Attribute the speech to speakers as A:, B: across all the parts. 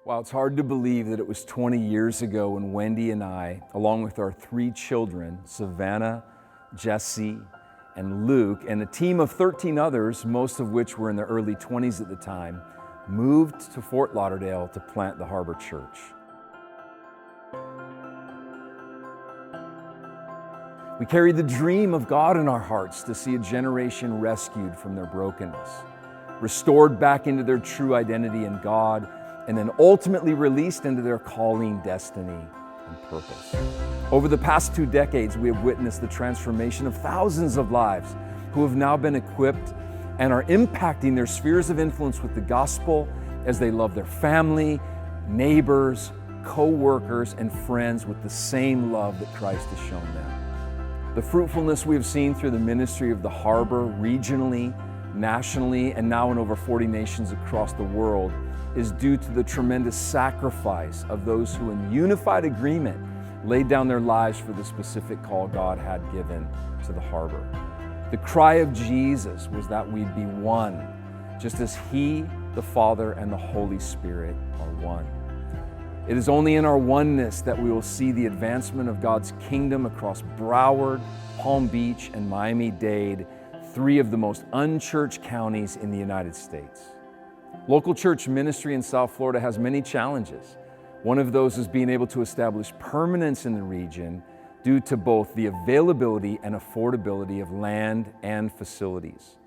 A: Wow, it's hard to believe that it was 20 years ago when Wendy and I, along with our 3 children, Savannah, Jesse, and Luke, and a team of 13 others, most of which were in their early 20s at the time, moved to Fort Lauderdale to plant the Harbor Church. We carried the dream of God in our hearts to see a generation rescued from their brokenness, restored back into their true identity in God, and then ultimately released into their calling, destiny, and purpose. Over the past 2 decades, we have witnessed the transformation of thousands of lives who have now been equipped and are impacting their spheres of influence with the gospel as they love their family, neighbors, co-workers, and friends with the same love that Christ has shown them. The fruitfulness we have seen through the ministry of the Harbor regionally, nationally, and now in over 40 nations across the world is due to the tremendous sacrifice of those who in unified agreement laid down their lives for the specific call God had given to the Harbor. The cry of Jesus was that we'd be one, just as He, the Father, and the Holy Spirit are one. It is only in our oneness that we will see the advancement of God's kingdom across Broward, Palm Beach, and Miami-Dade, 3 of the most unchurched counties in the United States. Local church ministry in South Florida has many challenges. One of those is being able to establish permanence in the region due to both the availability and affordability of land and facilities.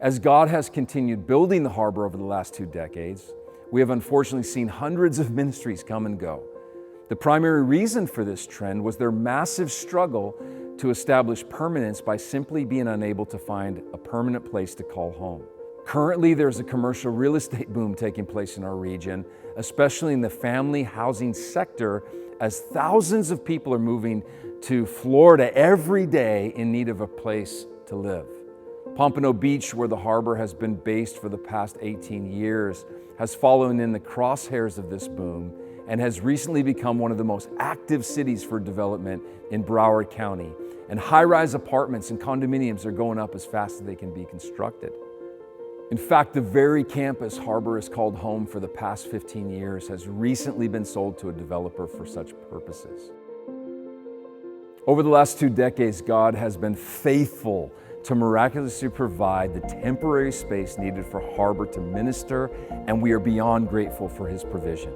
A: As God has continued building the Harbor over the last 2 decades, we have unfortunately seen hundreds of ministries come and go. The primary reason for this trend was their massive struggle to establish permanence by simply being unable to find a permanent place to call home. Currently, there's a commercial real estate boom taking place in our region, especially in the family housing sector, as thousands of people are moving to Florida every day in need of a place to live. Pompano Beach, where the Harbor has been based for the past 18 years, has fallen in the crosshairs of this boom and has recently become one of the most active cities for development in Broward County. And high-rise apartments and condominiums are going up as fast as they can be constructed. In fact, the very campus Harbor has called home for the past 15 years has recently been sold to a developer for such purposes. Over the last 2 decades, God has been faithful to miraculously provide the temporary space needed for Harbor to minister, and we are beyond grateful for His provision.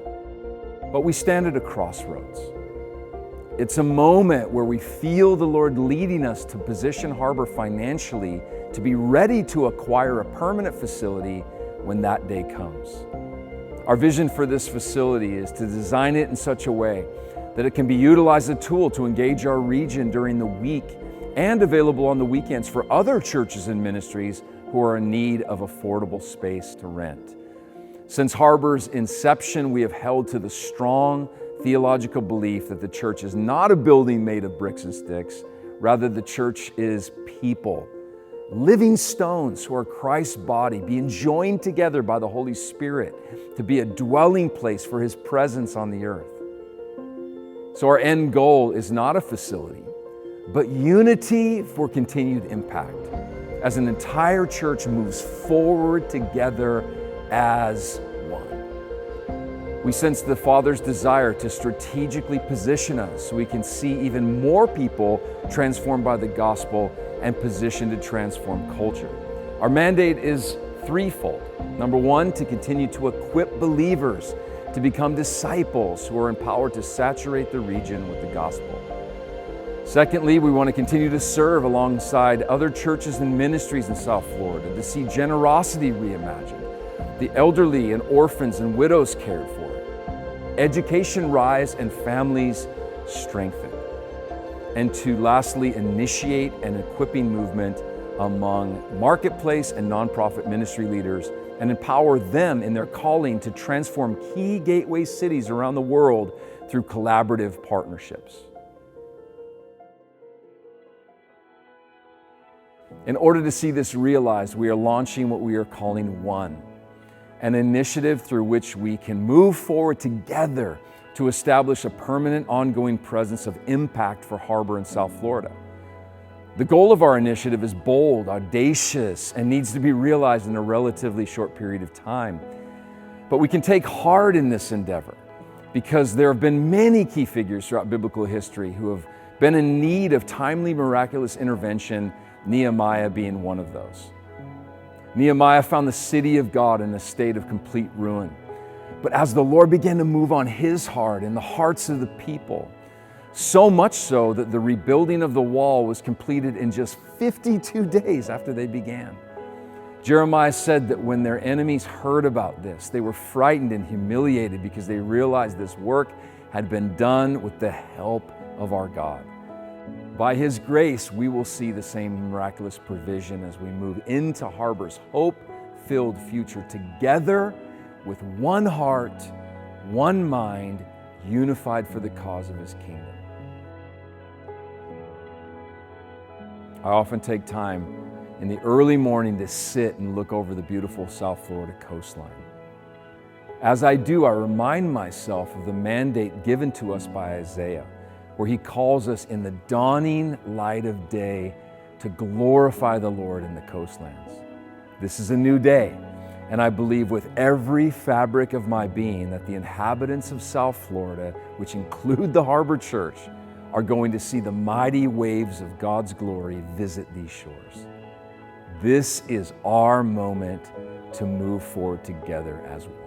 A: But we stand at a crossroads. It's a moment where we feel the Lord leading us to position Harbor financially to be ready to acquire a permanent facility when that day comes. Our vision for this facility is to design it in such a way that it can be utilized as a tool to engage our region during the week and available on the weekends for other churches and ministries who are in need of affordable space to rent. Since Harbor's inception, we have held to the strong theological belief that the church is not a building made of bricks and sticks. Rather, the church is people, living stones who are Christ's body, being joined together by the Holy Spirit to be a dwelling place for His presence on the earth. So our end goal is not a facility, but unity for continued impact as an entire church moves forward together as one. We sense the Father's desire to strategically position us so we can see even more people transformed by the gospel and positioned to transform culture. Our mandate is threefold. Number 1, to continue to equip believers to become disciples who are empowered to saturate the region with the gospel. Secondly, we want to continue to serve alongside other churches and ministries in South Florida to see generosity reimagined, the elderly and orphans and widows cared for, education rise and families strengthened, and to lastly initiate an equipping movement among marketplace and nonprofit ministry leaders and empower them in their calling to transform key gateway cities around the world through collaborative partnerships. In order to see this realized, we are launching what we are calling One, an initiative through which we can move forward together to establish a permanent, ongoing presence of impact for Harbor in South Florida. The goal of our initiative is bold, audacious, and needs to be realized in a relatively short period of time. But we can take heart in this endeavor because there have been many key figures throughout biblical history who have been in need of timely, miraculous intervention, Nehemiah being one of those. Nehemiah found the city of God in a state of complete ruin. But as the Lord began to move on his heart and the hearts of the people, so much so that the rebuilding of the wall was completed in just 52 days after they began. Jeremiah said that when their enemies heard about this, they were frightened and humiliated because they realized this work had been done with the help of our God. By His grace, we will see the same miraculous provision as we move into Harbor's hope-filled future together with one heart, one mind, unified for the cause of His kingdom. I often take time in the early morning to sit and look over the beautiful South Florida coastline. As I do, I remind myself of the mandate given to us by Isaiah, where he calls us in the dawning light of day to glorify the Lord in the coastlands. This is a new day, and I believe with every fabric of my being that the inhabitants of South Florida, which include the Harbor Church, are going to see the mighty waves of God's glory visit these shores. This is our moment to move forward together as one.